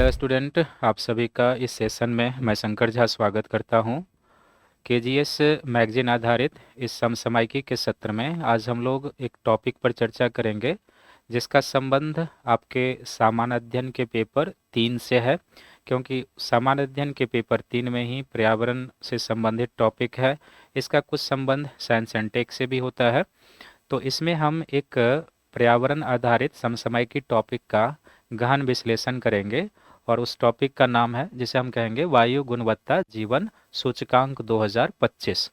Hello student, आप सभी का इस सेशन में मैं शंकर झा स्वागत करता हूं। केजीएस मैगजीन आधारित इस समसामयिकी के सत्र में आज हम लोग एक टॉपिक पर चर्चा करेंगे जिसका संबंध आपके सामान्य अध्ययन के पेपर 3 से है, क्योंकि सामान्य अध्ययन के पेपर 3 में ही पर्यावरण से संबंधित टॉपिक है। इसका कुछ संबंध साइंस एंड टेक से भी होता है। तो इसमें हम एक पर्यावरण आधारित समसामयिकी टॉपिक का गहन विश्लेषण करेंगे और उस टॉपिक का नाम है जिसे हम कहेंगे वायु गुणवत्ता जीवन सूचकांक 2025।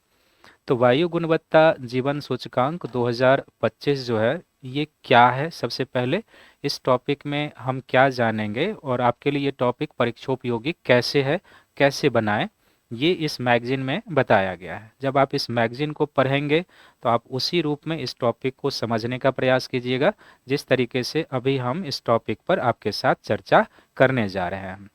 तो वायु गुणवत्ता जीवन सूचकांक 2025 जो है ये क्या है, सबसे पहले इस टॉपिक में हम क्या जानेंगे और आपके लिए ये टॉपिक परीक्षोपयोगी कैसे है, कैसे बनाएं, ये इस मैगजीन में बताया गया है। जब आप इस मैगजीन को पढ़ेंगे तो आप उसी रूप में इस टॉपिक को समझने का प्रयास कीजिएगा जिस तरीके से अभी हम इस टॉपिक पर आपके साथ चर्चा करने जा रहे हैं।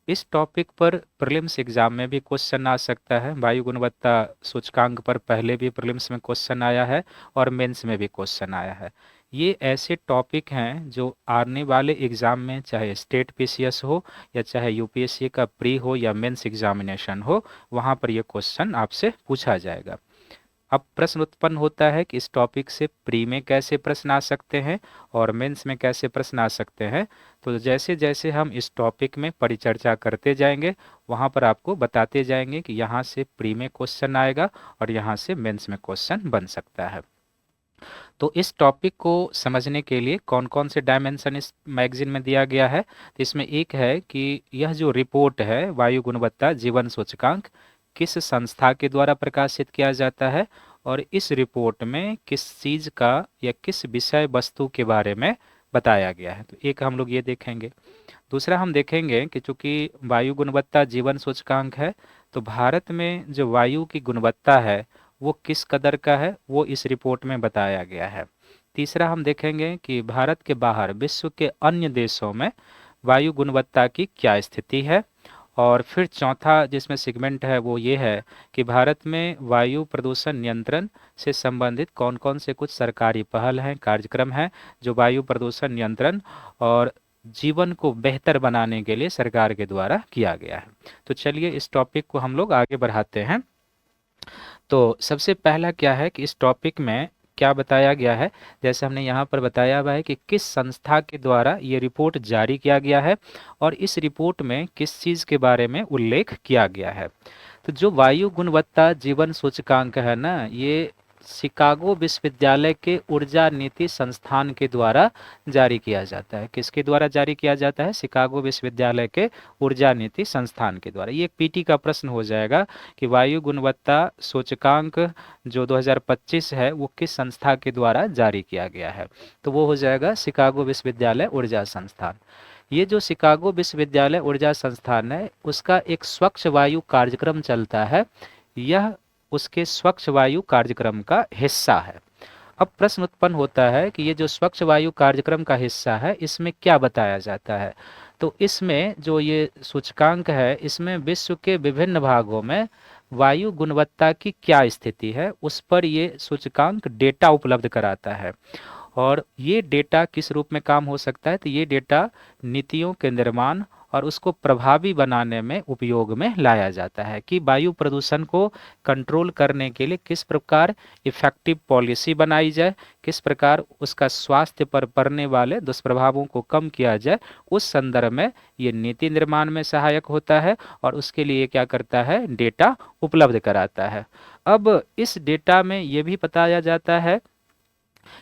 इस टॉपिक पर प्रीलिम्स एग्जाम में भी क्वेश्चन आ सकता है। वायु गुणवत्ता सूचकांक पर पहले भी प्रीलिम्स में क्वेश्चन आया है और मेंस में भी क्वेश्चन आया है। ये ऐसे टॉपिक हैं जो आने वाले एग्जाम में, चाहे स्टेट पीसीएस हो या चाहे यूपीएससी का प्री हो या मेंस एग्जामिनेशन हो, वहाँ पर ये क्वेश्चन आपसे पूछा जाएगा। अब प्रश्न उत्पन्न होता है कि इस टॉपिक से प्री में कैसे प्रश्न आ सकते हैं और मेंस में कैसे प्रश्न आ सकते हैं। तो जैसे जैसे हम इस टॉपिक में परिचर्चा करते जाएंगे वहाँ पर आपको बताते जाएंगे कि यहाँ से प्री में क्वेश्चन आएगा और यहाँ से मेंस में क्वेश्चन बन सकता है। तो इस टॉपिक को समझने के लिए कौन कौन से डायमेंशन इस मैगजीन में दिया गया है, तो इसमें एक है कि यह जो रिपोर्ट है वायु गुणवत्ता जीवन सूचकांक किस संस्था के द्वारा प्रकाशित किया जाता है और इस रिपोर्ट में किस चीज़ का या किस विषय वस्तु के बारे में बताया गया है। तो एक हम लोग ये देखेंगे। दूसरा हम देखेंगे कि चूंकि वायु गुणवत्ता जीवन सूचकांक है तो भारत में जो वायु की गुणवत्ता है वो किस कदर का है, वो इस रिपोर्ट में बताया गया है। तीसरा हम देखेंगे कि भारत के बाहर विश्व के अन्य देशों में वायु गुणवत्ता की क्या स्थिति है। और फिर चौथा जिसमें सेगमेंट है वो ये है कि भारत में वायु प्रदूषण नियंत्रण से संबंधित कौन कौन से कुछ सरकारी पहल हैं, कार्यक्रम हैं जो वायु प्रदूषण नियंत्रण और जीवन को बेहतर बनाने के लिए सरकार के द्वारा किया गया है। तो चलिए इस टॉपिक को हम लोग आगे बढ़ाते हैं। तो सबसे पहला क्या है कि इस टॉपिक में क्या बताया गया है, जैसे हमने यहाँ पर बताया हुआ है कि किस संस्था के द्वारा ये रिपोर्ट जारी किया गया है और इस रिपोर्ट में किस चीज़ के बारे में उल्लेख किया गया है। तो जो वायु गुणवत्ता जीवन सूचकांक है ना, ये शिकागो विश्वविद्यालय के ऊर्जा नीति संस्थान के द्वारा जारी किया जाता है। किसके द्वारा जारी किया जाता है? शिकागो विश्वविद्यालय के ऊर्जा नीति संस्थान के द्वारा। ये एक पीटी का प्रश्न हो जाएगा कि वायु गुणवत्ता सूचकांक जो 2025 है वो किस संस्था के द्वारा जारी किया गया है, तो वो हो जाएगा शिकागो विश्वविद्यालय ऊर्जा संस्थान। ये जो शिकागो विश्वविद्यालय ऊर्जा संस्थान है उसका एक स्वच्छ वायु कार्यक्रम चलता है, यह उसके स्वच्छ वायु कार्यक्रम का हिस्सा है। अब प्रश्न उत्पन्न होता है कि ये जो स्वच्छ वायु कार्यक्रम का हिस्सा है इसमें क्या बताया जाता है। तो इसमें जो ये सूचकांक है इसमें विश्व के विभिन्न भागों में वायु गुणवत्ता की क्या स्थिति है उस पर ये सूचकांक डेटा उपलब्ध कराता है। और ये डेटा किस रूप में काम हो सकता है, तो ये डेटा नीतियों के निर्माण और उसको प्रभावी बनाने में उपयोग में लाया जाता है कि वायु प्रदूषण को कंट्रोल करने के लिए किस प्रकार इफेक्टिव पॉलिसी बनाई जाए, किस प्रकार उसका स्वास्थ्य पर पड़ने वाले दुष्प्रभावों को कम किया जाए, उस संदर्भ में ये नीति निर्माण में सहायक होता है और उसके लिए क्या करता है, डेटा उपलब्ध कराता है। अब इस डेटा में ये भी बताया जाता है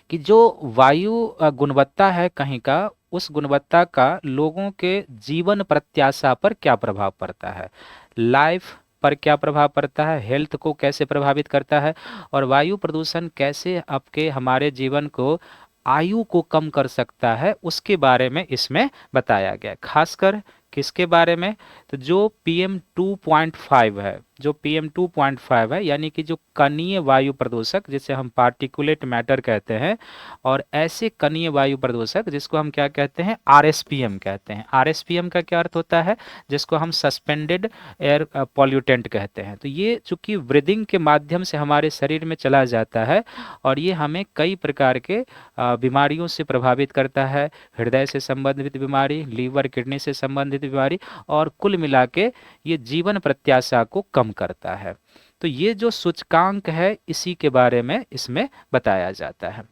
कि जो वायु गुणवत्ता है कहीं का, उस गुणवत्ता का लोगों के जीवन प्रत्याशा पर क्या प्रभाव पड़ता है, लाइफ पर क्या प्रभाव पड़ता है, हेल्थ को कैसे प्रभावित करता है और वायु प्रदूषण कैसे आपके हमारे जीवन को आयु को कम कर सकता है, उसके बारे में इसमें बताया गया है। खासकर किसके बारे में, तो जो PM 2.5 है, जो PM2.5 है, यानी कि जो कणीय वायु प्रदूषक जिसे हम पार्टिकुलेट मैटर कहते हैं, और ऐसे कणीय वायु प्रदूषक जिसको हम क्या कहते हैं, RSPM कहते हैं। RSPM का क्या अर्थ होता है, जिसको हम सस्पेंडेड एयर पॉल्यूटेंट कहते हैं। तो ये चूंकि ब्रीदिंग के माध्यम से हमारे शरीर में चला जाता है और ये हमें कई प्रकार के बीमारियों से प्रभावित करता है, हृदय से संबंधित बीमारी, लीवर किडनी से संबंधित बीमारी, और कुल मिला के ये जीवन प्रत्याशा को कम करता है। तो ये जो सूचकांक है इसी के बारे में इसमें बताया जाता है।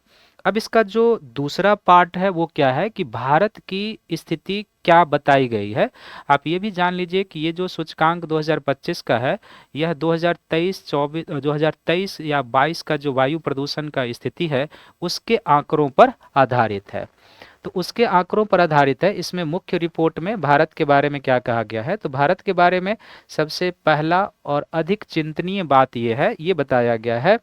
अब इसका जो दूसरा पार्ट है वो क्या है कि भारत की स्थिति क्या बताई गई है। आप ये भी जान लीजिए कि ये जो सूचकांक 2025 का है, यह 2023 या 22 का जो वायु प्रदूषण का स्थिति है उसके आंकड़ों पर आधारित है। तो उसके आंकड़ों पर आधारित है। इसमें मुख्य रिपोर्ट में भारत के बारे में क्या कहा गया है, तो भारत के बारे में सबसे पहला और अधिक चिंतनीय बात यह है, ये बताया गया है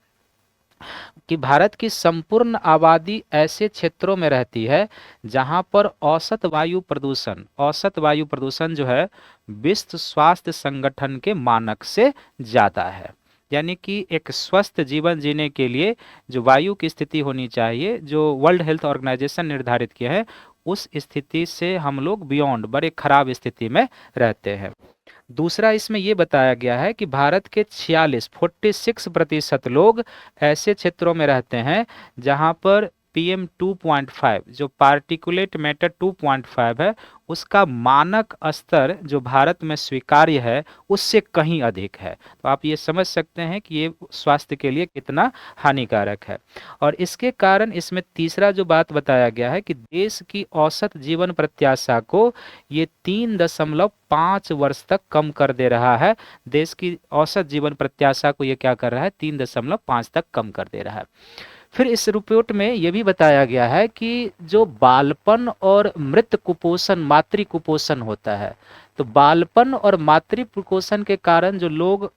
कि भारत की संपूर्ण आबादी ऐसे क्षेत्रों में रहती है जहां पर औसत वायु प्रदूषण जो है विश्व स्वास्थ्य संगठन के मानक से ज़्यादा है। यानी कि एक स्वस्थ जीवन जीने के लिए जो वायु की स्थिति होनी चाहिए, जो वर्ल्ड हेल्थ ऑर्गेनाइजेशन निर्धारित किया है, उस स्थिति से हम लोग बियॉन्ड बड़े खराब स्थिति में रहते हैं। दूसरा इसमें यह बताया गया है कि भारत के 46% लोग ऐसे क्षेत्रों में रहते हैं जहां पर PM2.5 जो पार्टिकुलेट मैटर 2.5 है उसका मानक स्तर जो भारत में स्वीकार्य है उससे कहीं अधिक है। तो आप ये समझ सकते हैं कि ये स्वास्थ्य के लिए कितना हानिकारक है। और इसके कारण इसमें तीसरा जो बात बताया गया है कि देश की औसत जीवन प्रत्याशा को ये 3.5 वर्ष तक कम कर दे रहा है। देश की औसत जीवन प्रत्याशा को ये क्या कर रहा है, 3.5 तक कम कर दे रहा है। फिर इस रिपोर्ट में यह भी बताया गया है कि जो बालपन और मृत कुपोषण, मातृ कुपोषण होता है, तो बालपन और मातृ कुपोषण के कारण जो लोग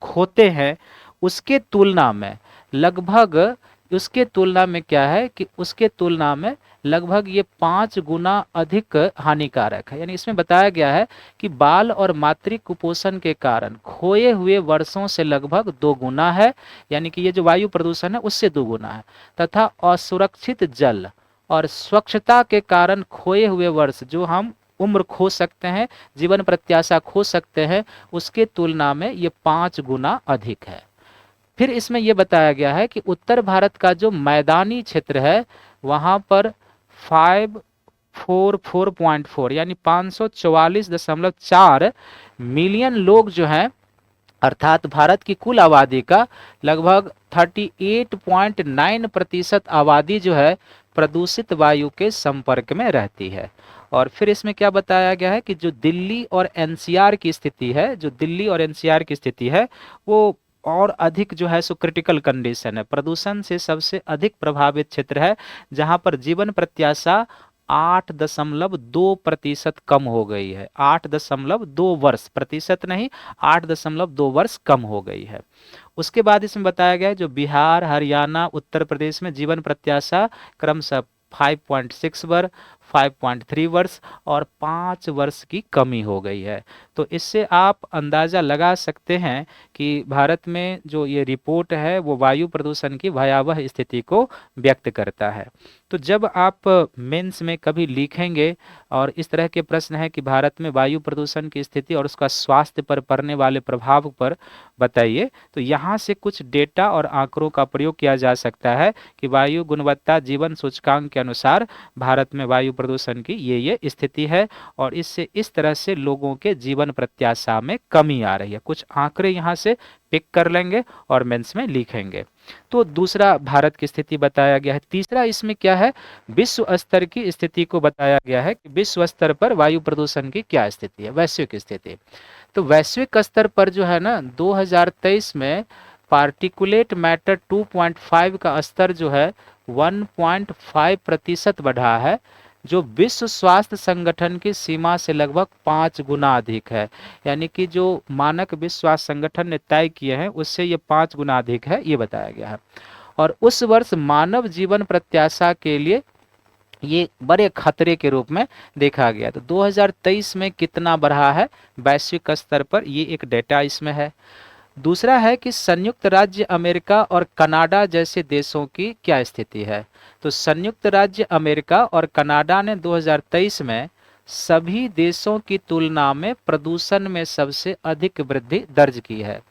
खोते हैं उसके तुलना में लगभग उसके तुलना में क्या है कि उसके तुलना में लगभग ये 5 गुना अधिक हानिकारक है। यानी इसमें बताया गया है कि बाल और मातृ कुपोषण के कारण खोए हुए वर्षों से लगभग 2 गुना है, यानी कि ये जो वायु प्रदूषण है उससे 2 गुना है। तथा असुरक्षित जल और स्वच्छता के कारण खोए हुए वर्ष, जो हम उम्र खो सकते हैं, जीवन प्रत्याशा खो सकते हैं, उसके तुलना में ये 5 गुना अधिक है। फिर इसमें यह बताया गया है कि उत्तर भारत का जो मैदानी क्षेत्र है वहां पर 544.4 यानी 544.4 मिलियन लोग जो हैं, अर्थात भारत की कुल आबादी का लगभग 38.9% आबादी जो है प्रदूषित वायु के संपर्क में रहती है। और फिर इसमें क्या बताया गया है कि जो दिल्ली और एनसीआर की स्थिति है, जो दिल्ली और एनसीआर की स्थिति है वो और अधिक जो है सो क्रिटिकल कंडीशन है, प्रदूषण से सबसे अधिक प्रभावित क्षेत्र है, जहां पर जीवन प्रत्याशा 8.2% कम हो गई है। 8.2 वर्ष, प्रतिशत नहीं, 8.2 वर्ष कम हो गई है। उसके बाद इसमें बताया गया है जो बिहार, हरियाणा, उत्तर प्रदेश में जीवन प्रत्याशा क्रमशः 5.6 वर्ष, 5.3 वर्ष और 5 वर्ष की कमी हो गई है। तो इससे आप अंदाज़ा लगा सकते हैं कि भारत में जो ये रिपोर्ट है वो वायु प्रदूषण की भयावह स्थिति को व्यक्त करता है। तो जब आप मेंस में कभी लिखेंगे और इस तरह के प्रश्न है कि भारत में वायु प्रदूषण की स्थिति और उसका स्वास्थ्य पर पड़ने वाले प्रभाव पर बताइए, तो यहाँ से कुछ डेटा और आंकड़ों का प्रयोग किया जा सकता है कि वायु गुणवत्ता जीवन सूचकांक के अनुसार भारत में वायु प्रदूषण की ये स्थिति है और इससे इस तरह से लोगों के जीवन प्रत्याशा में कमी आ रही है। कुछ आंकड़े यहाँ से पिक कर लेंगे और मेंस में लिखेंगे। तो दूसरा भारत की स्थिति बताया गया है। तीसरा इसमें क्या है, विश्व स्तर की स्थिति को बताया गया है कि विश्व स्तर पर वायु प्रदूषण की क्या स्थिति है, वैश्विक स्थिति। तो वैश्विक स्तर पर जो है ना 2023 में पार्टिकुलेट मैटर 2.5 का स्तर जो है 1.5% बढ़ा है, जो विश्व स्वास्थ्य संगठन की सीमा से लगभग 5 गुना अधिक है। यानी कि जो मानक विश्व स्वास्थ्य संगठन ने तय किए हैं उससे ये 5 गुना अधिक है, ये बताया गया है। और उस वर्ष मानव जीवन प्रत्याशा के लिए ये बड़े खतरे के रूप में देखा गया। तो 2023 में कितना बढ़ा है वैश्विक स्तर पर, ये एक डेटा इसमें है। दूसरा है कि संयुक्त राज्य अमेरिका और कनाडा जैसे देशों की क्या स्थिति है। तो संयुक्त राज्य अमेरिका और कनाडा ने 2023 में सभी देशों की तुलना में प्रदूषण में सबसे अधिक वृद्धि दर्ज की है,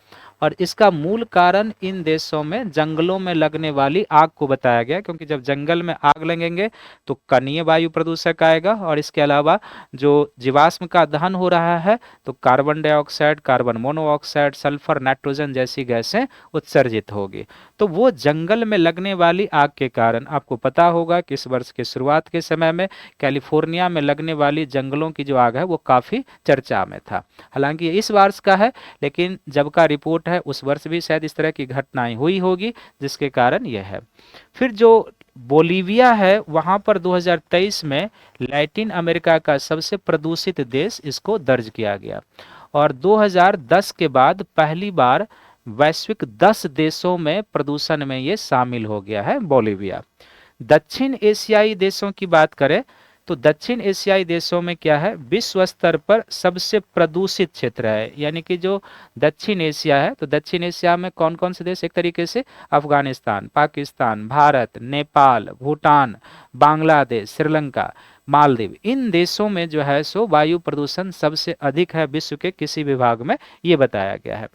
और इसका मूल कारण इन देशों में जंगलों में लगने वाली आग को बताया गया, क्योंकि जब जंगल में आग लगेंगे तो कणीय वायु प्रदूषक आएगा, और इसके अलावा जो जीवाश्म का दहन हो रहा है तो carbon dioxide, carbon monoxide, sulphur, nitrogen जैसी गैसें उत्सर्जित होगी। तो वो जंगल में लगने वाली आग के कारण आपको पता होगा कि इस वर्ष के शुरुआत के समय में कैलिफोर्निया में लगने वाली जंगलों की जो आग है वो काफ़ी चर्चा में था। हालांकि ये इस वर्ष का है, लेकिन जब का रिपोर्ट है उस वर्ष भी शायद इस तरह की घटनाएं हुई होगी, जिसके कारण यह है। फिर जो बोलीविया है वहां पर 2023 में लैटिन अमेरिका का सबसे प्रदूषित देश इसको दर्ज किया गया, और 2010 के बाद पहली बार वैश्विक 10 देशों में प्रदूषण में ये शामिल हो गया है बोलीविया। दक्षिण एशियाई देशों की बात करें तो दक्षिण एशियाई देशों में क्या है, विश्व स्तर पर सबसे प्रदूषित क्षेत्र है। यानी कि जो दक्षिण एशिया है, तो दक्षिण एशिया में कौन कौन से देश, एक तरीके से अफगानिस्तान, पाकिस्तान, भारत, नेपाल, भूटान, बांग्लादेश, श्रीलंका, मालदीव, इन देशों में जो है सो वायु प्रदूषण सबसे अधिक है विश्व के किसी विभाग में, ये बताया गया है।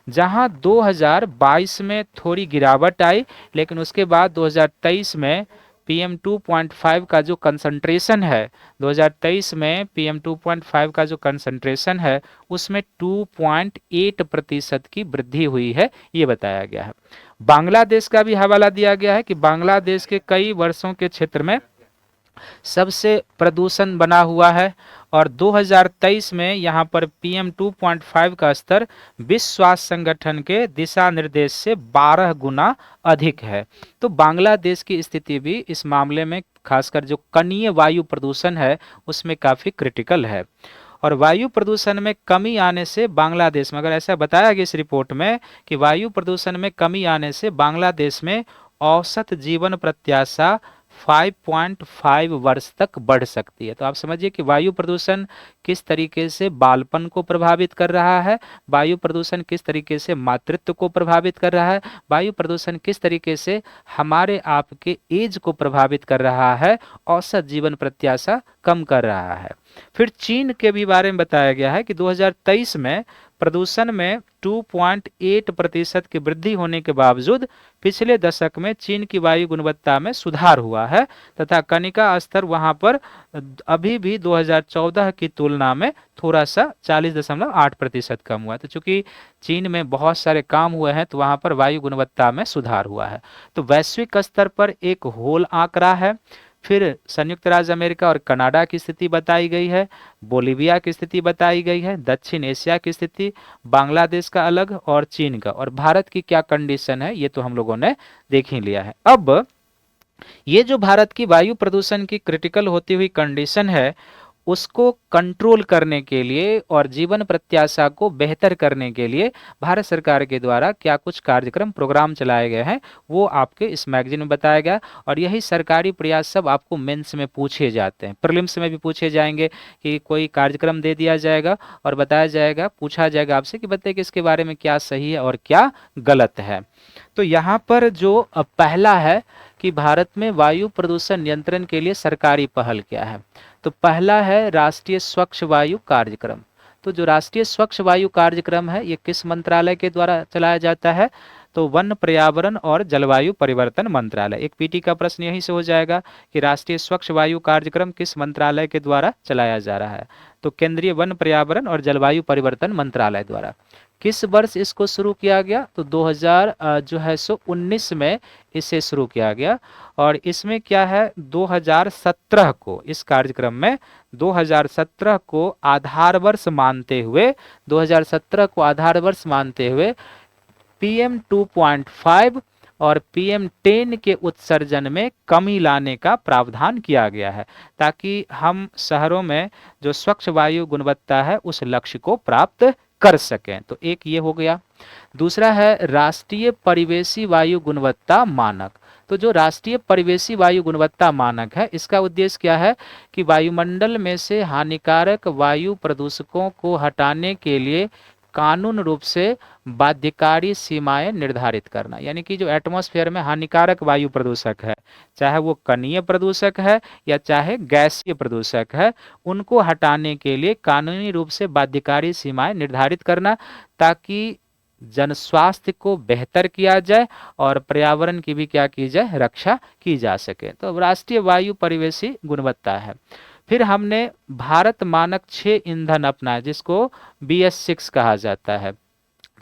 जहां 2022 में थोड़ी गिरावट आई, लेकिन उसके बाद 2023 में PM2.5 का जो कंसंट्रेशन है, 2023 में PM2.5 का जो कंसंट्रेशन है उसमें 2.8% की वृद्धि हुई है, ये बताया गया है। बांग्लादेश का भी हवाला दिया गया है कि बांग्लादेश के कई वर्षों के क्षेत्र में सबसे प्रदूषण बना हुआ है, और 2023 में यहाँ पर PM2.5 का स्तर विश्व स्वास्थ्य संगठन के दिशा निर्देश से 12 गुना अधिक है। तो बांग्लादेश की स्थिति भी इस मामले में, खासकर जो कणीय वायु प्रदूषण है उसमें काफ़ी क्रिटिकल है। और वायु प्रदूषण में कमी आने से बांग्लादेश में, अगर ऐसा बताया गया इस रिपोर्ट में कि वायु प्रदूषण में कमी आने से बांग्लादेश में औसत जीवन प्रत्याशा 5.5 वर्ष तक बढ़ सकती है। तो आप समझिए कि वायु प्रदूषण किस तरीके से बालपन को प्रभावित कर रहा है, वायु प्रदूषण किस तरीके से मातृत्व को प्रभावित कर रहा है, वायु प्रदूषण किस तरीके से हमारे आपके एज को प्रभावित कर रहा है, औसत जीवन प्रत्याशा कम कर रहा है। फिर चीन के भी बारे में बताया गया है कि 2023 में प्रदूषण में 2.8% की वृद्धि होने के बावजूद पिछले दशक में चीन की वायु गुणवत्ता में सुधार हुआ है, तथा कणिका स्तर वहां पर अभी भी 2014 की तुलना में थोड़ा सा 40.8% कम हुआ है। तो चूंकि चीन में बहुत सारे काम हुए हैं तो वहां पर वायु गुणवत्ता में सुधार हुआ है। तो वैश्विक स्तर पर एक होल आंकड़ा है। फिर संयुक्त राज्य अमेरिका और कनाडा की स्थिति बताई गई है, बोलीविया की स्थिति बताई गई है, दक्षिण एशिया की स्थिति, बांग्लादेश का अलग, और चीन का, और भारत की क्या कंडीशन है ये तो हम लोगों ने देख ही लिया है। अब ये जो भारत की वायु प्रदूषण की क्रिटिकल होती हुई कंडीशन है उसको कंट्रोल करने के लिए और जीवन प्रत्याशा को बेहतर करने के लिए भारत सरकार के द्वारा क्या कुछ कार्यक्रम प्रोग्राम चलाए गए हैं वो आपके इस मैगजीन में बताया गया। और यही सरकारी प्रयास सब आपको मेंस में पूछे जाते हैं, प्रीलिम्स में भी पूछे जाएंगे कि कोई कार्यक्रम दे दिया जाएगा और बताया जाएगा, पूछा जाएगा आपसे कि बताइए कि इसके बारे में क्या सही है और क्या गलत है। तो यहाँ पर जो पहला है कि भारत में वायु प्रदूषण नियंत्रण के लिए सरकारी पहल क्या है, तो पहला है राष्ट्रीय स्वच्छ वायु कार्यक्रम। तो जो राष्ट्रीय स्वच्छ वायु कार्यक्रम है ये किस मंत्रालय के द्वारा चलाया जाता है, तो वन, पर्यावरण और जलवायु परिवर्तन मंत्रालय। एक पीटी का प्रश्न यहीं से हो जाएगा कि राष्ट्रीय स्वच्छ वायु कार्यक्रम किस मंत्रालय के द्वारा चलाया जा रहा है, तो केंद्रीय वन, पर्यावरण और जलवायु परिवर्तन मंत्रालय द्वारा। किस वर्ष इसको शुरू किया गया, तो 2019 में इसे शुरू किया गया। और इसमें क्या है, 2017 को, इस कार्यक्रम में 2017 को आधार वर्ष मानते हुए, 2017 को आधार वर्ष मानते हुए PM2.5 और PM10 के उत्सर्जन में कमी लाने का प्रावधान किया गया है, ताकि हम शहरों में जो स्वच्छ वायु गुणवत्ता है उस लक्ष्य को प्राप्त कर सकें। तो एक ये हो गया। दूसरा है राष्ट्रीय परिवेशी वायु गुणवत्ता मानक। तो जो राष्ट्रीय परिवेशी वायु गुणवत्ता मानक है इसका उद्देश्य क्या है कि वायुमंडल में से हानिकारक वायु प्रदूषकों को हटाने के लिए कानून रूप से बाध्यकारी सीमाएं निर्धारित करना, यानी कि जो एटमॉस्फेयर में हानिकारक वायु प्रदूषक है, चाहे वो कणीय प्रदूषक है या चाहे गैसीय प्रदूषक है, उनको हटाने के लिए कानूनी रूप से बाध्यकारी सीमाएं निर्धारित करना, ताकि जन स्वास्थ्य को बेहतर किया जाए और पर्यावरण की भी क्या की जाए, रक्षा की जा सके। तो राष्ट्रीय वायु परिवेशी गुणवत्ता है। फिर हमने भारत मानक 6 ईंधन अपनाया, जिसको BS6 कहा जाता है।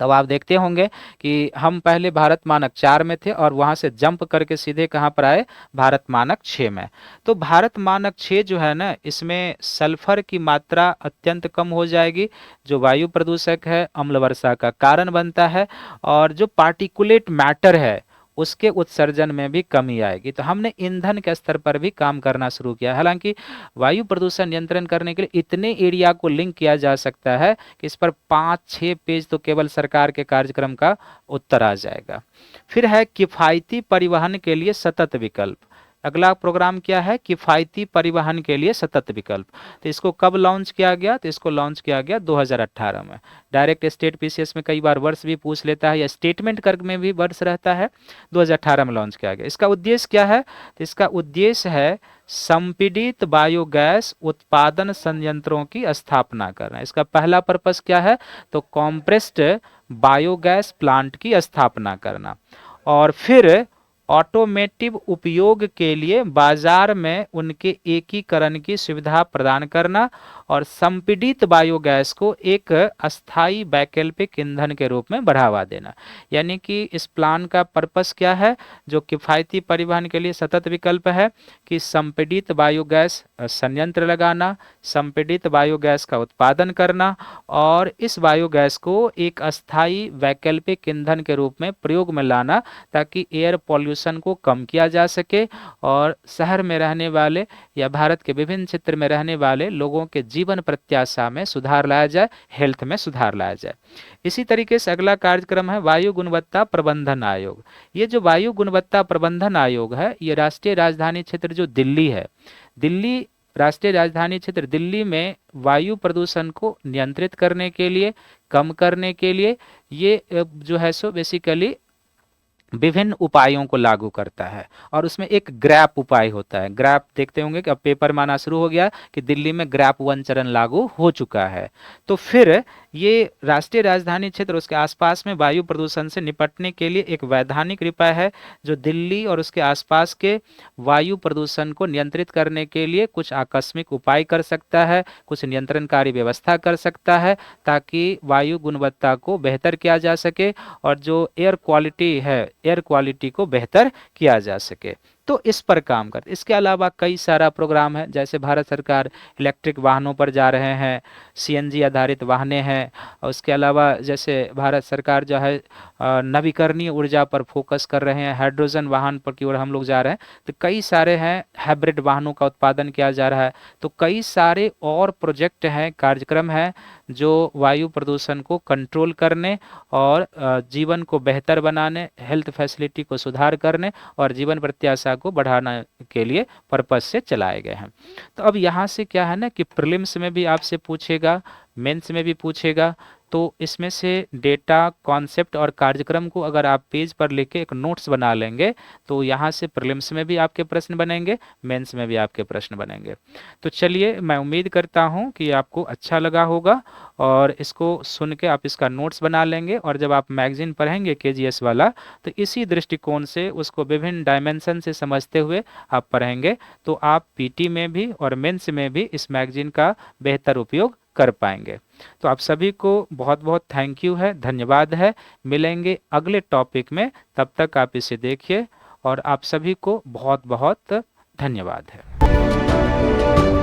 तब आप देखते होंगे कि हम पहले भारत मानक 4 में थे और वहां से जंप करके सीधे कहाँ पर आए, भारत मानक 6 में। तो भारत मानक 6 जो है ना, इसमें सल्फर की मात्रा अत्यंत कम हो जाएगी, जो वायु प्रदूषक है, अम्ल वर्षा का कारण बनता है, और जो पार्टिकुलेट मैटर है उसके उत्सर्जन में भी कमी आएगी। तो हमने ईंधन के स्तर पर भी काम करना शुरू किया। हालांकि वायु प्रदूषण नियंत्रण करने के लिए इतने एरिया को लिंक किया जा सकता है कि इस पर 5-6 पेज तो केवल सरकार के कार्यक्रम का उत्तर आ जाएगा। फिर है किफायती परिवहन के लिए सतत विकल्प। अगला प्रोग्राम क्या है, किफायती परिवहन के लिए सतत विकल्प। तो इसको कब लॉन्च किया गया, तो इसको लॉन्च किया गया 2018 में। डायरेक्ट स्टेट PCS में कई बार वर्ष भी पूछ लेता है, या स्टेटमेंट कर्क में भी वर्ष रहता है। 2018 में लॉन्च किया गया। इसका उद्देश्य क्या है, तो इसका उद्देश्य है संपीड़ित बायोगैस उत्पादन संयंत्रों की स्थापना करना। इसका पहला पर्पस क्या है, तो कॉम्प्रेस्ड बायोगैस प्लांट की स्थापना करना, और फिर ऑटोमेटिव उपयोग के लिए बाजार में उनके एकीकरण की सुविधा प्रदान करना, और संपीड़ित बायोगैस को एक अस्थायी वैकल्पिक ईंधन के रूप में बढ़ावा देना। यानी कि इस प्लान का पर्पस क्या है, जो किफायती परिवहन के लिए सतत विकल्प है, कि संपीड़ित बायोगैस संयंत्र लगाना, संपीड़ित बायोगैस का उत्पादन करना, और इस बायोगैस को एक अस्थायी वैकल्पिक ईंधन के रूप में प्रयोग में लाना, ताकि एयर पॉल्यूशन को कम किया जा सके और शहर में रहने वाले या भारत के विभिन्न क्षेत्र में रहने वाले लोगों के जीवन प्रत्याशा में सुधार लाया जाए, हेल्थ में सुधार लाया जाए। इसी तरीके से अगला कार्यक्रम है वायु गुणवत्ता प्रबंधन आयोग। ये जो वायु गुणवत्ता प्रबंधन आयोग है, ये राष्ट्रीय राजधानी क्षेत्र जो दिल्ली है, दिल्ली राष्ट्रीय राजधानी क्षेत्र दिल्ली में वायु प्रदूषण को नियंत्रित करने के लिए, कम करने के लिए, ये जो है सो बेसिकली विभिन्न उपायों को लागू करता है। और उसमें एक ग्रैप उपाय होता है। ग्रैप देखते होंगे कि अब पेपर में आना शुरू हो गया कि दिल्ली में ग्रैप 1 चरण लागू हो चुका है। तो फिर ये राष्ट्रीय राजधानी क्षेत्र उसके आसपास में वायु प्रदूषण से निपटने के लिए एक वैधानिक उपाय है, जो दिल्ली और उसके आसपास के वायु प्रदूषण को नियंत्रित करने के लिए कुछ आकस्मिक उपाय कर सकता है, कुछ नियंत्रणकारी व्यवस्था कर सकता है, ताकि वायु गुणवत्ता को बेहतर किया जा सके और जो एयर क्वालिटी है, एयर क्वालिटी को बेहतर किया जा सके। तो इस पर काम करते। इसके अलावा कई सारा प्रोग्राम है, जैसे भारत सरकार इलेक्ट्रिक वाहनों पर जा रहे हैं, CNG आधारित वाहनें हैं, और उसके अलावा जैसे भारत सरकार जो है नवीकरणीय ऊर्जा पर फोकस कर रहे हैं, हाइड्रोजन वाहन पर की ओर हम लोग जा रहे हैं। तो कई सारे हैं, हाइब्रिड वाहनों का उत्पादन किया जा रहा है। तो कई सारे और प्रोजेक्ट हैं, कार्यक्रम हैं, जो वायु प्रदूषण को कंट्रोल करने और जीवन को बेहतर बनाने, हेल्थ फैसिलिटी को सुधार करने और जीवन प्रत्याशा को बढ़ाने के लिए पर्पस से चलाए गए हैं। तो अब यहाँ से क्या है ना कि प्रीलिम्स में भी आपसे पूछेगा, मेंस में भी पूछेगा। तो इसमें से डेटा, कॉन्सेप्ट और कार्यक्रम को अगर आप पेज पर लिख के एक नोट्स बना लेंगे, तो यहाँ से प्रीलिम्स में भी आपके प्रश्न बनेंगे, मेंस में भी आपके प्रश्न बनेंगे। तो चलिए, मैं उम्मीद करता हूँ कि आपको अच्छा लगा होगा और इसको सुन के आप इसका नोट्स बना लेंगे, और जब आप मैगजीन पढ़ेंगे KGS वाला, तो इसी दृष्टिकोण से उसको विभिन्न डायमेंशन से समझते हुए आप पढ़ेंगे, तो आप PT में भी और मेंस में भी इस मैगजीन का बेहतर उपयोग कर पाएंगे। तो आप सभी को बहुत बहुत थैंक यू है, धन्यवाद है। मिलेंगे अगले टॉपिक में, तब तक आप इसे देखिए और आप सभी को बहुत बहुत धन्यवाद है।